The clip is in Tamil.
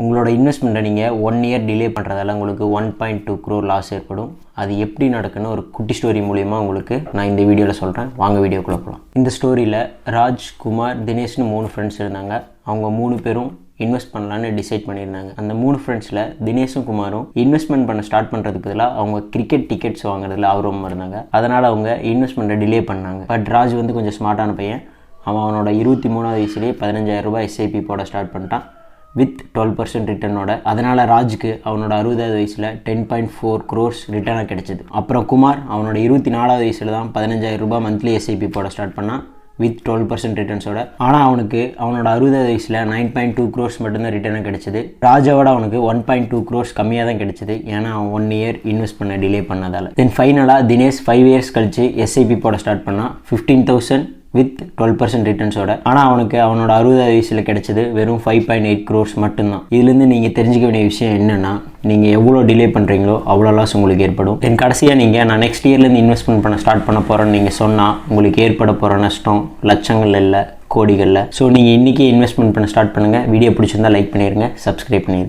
உங்களோட இன்வெஸ்ட்மெண்ட்டை நீங்கள் 1 இயர் டிலே பண்ணுறதால உங்களுக்கு 1.2 crore லாஸ் ஏற்படும். அது எப்படி நடக்குன்னு ஒரு குட்டி ஸ்டோரி மூலிமா உங்களுக்கு நான் இந்த வீடியோவில் சொல்கிறேன். வாங்க வீடியோக்குள்ளே போகலாம். இந்த ஸ்டோரியில் ராஜ், குமார், தினேஷ்னு 3 ஃப்ரெண்ட்ஸ் இருந்தாங்க. அவங்க 3 பேரும் இன்வெஸ்ட் பண்ணலான்னு டிசைட் பண்ணியிருந்தாங்க. அந்த 3 ஃப்ரெண்ட்ஸில் தினேஷும் குமாரும் இன்வெஸ்ட்மெண்ட் பண்ண ஸ்டார்ட் பண்ணுறதுக்கு பதிலாக அவங்க கிரிக்கெட் டிக்கெட்ஸ் வாங்குறதுல ஆர்வமாக இருந்தாங்க. அதனால் அவங்க இன்வெஸ்ட்மெண்ட்டை டிலே பண்ணாங்க. பட் ராஜ் வந்து கொஞ்சம் ஸ்மார்ட்டான பையன். அவனோட 23ஆவது வயசுலேயே 15,000 ரூபாய் SIP போட ஸ்டார்ட் பண்ணிட்டான் வித் 12% ரிட்டர்னோட. அதனால் ராஜுக்கு அவனோட 60வது வயசில் 10.4 crores ரிட்டர்னாக கிடச்சிது. அப்புறம் குமார் அவனோட 24வது வயசில் தான் 15,000 ரூபாய் மந்த்லி SIP போட ஸ்டார்ட் பண்ணான் வித் 12% ரிட்டர்ன்ஸோட. ஆனால் அவனுக்கு அவனோட 60வது வயசில் 9.2 crores மட்டும்தான் ரிட்டர்னாக கிடச்சிது. ராஜாவோட அவனுக்கு 1.2 crores கம்மியாக தான் கிடச்சிது. ஏன்னா அவன் 1 இயர் இன்வெஸ்ட் பண்ண டிலே பண்ணதால். தென் ஃபைனலாக தினேஷ் 5 இயர்ஸ் கழிச்சு SIP போட ஸ்டார்ட் பண்ணான் 15,000 வித் 12% ரிட்டர்ன்ஸோட. ஆனால் அவனுக்கு அவனோட 60வது வயசில் கிடைச்சது வெறும் 5.8 crores மட்டும்தான். இதுலேருந்து நீங்கள் தெரிஞ்சுக்க வேண்டிய விஷயம் என்னென்னா, நீங்கள் எவ்வளோ டிலே பண்ணுறீங்களோ அவ்வளோ லாஸ் உங்களுக்கு ஏற்படும். தென் கடைசியாக நீங்கள் நான் நெக்ஸ்ட் இயர்லேருந்து இன்வெஸ்ட்மெண்ட் பண்ண ஸ்டார்ட் பண்ண போகிறேன்னு நீங்கள் சொன்னால் உங்களுக்கு ஏற்பட போகிற நஷ்டம் லட்சங்கள் இல்லை, கோடிகளில். ஸோ நீங்கள் இன்றைக்கி இன்வெஸ்ட்மெண்ட் பண்ண ஸ்டார்ட் பண்ணுங்கள். வீடியோ பிடிச்சிருந்தால் லைக் பண்ணிடுங்க, சப்ஸ்கிரைப் பண்ணிடுங்க.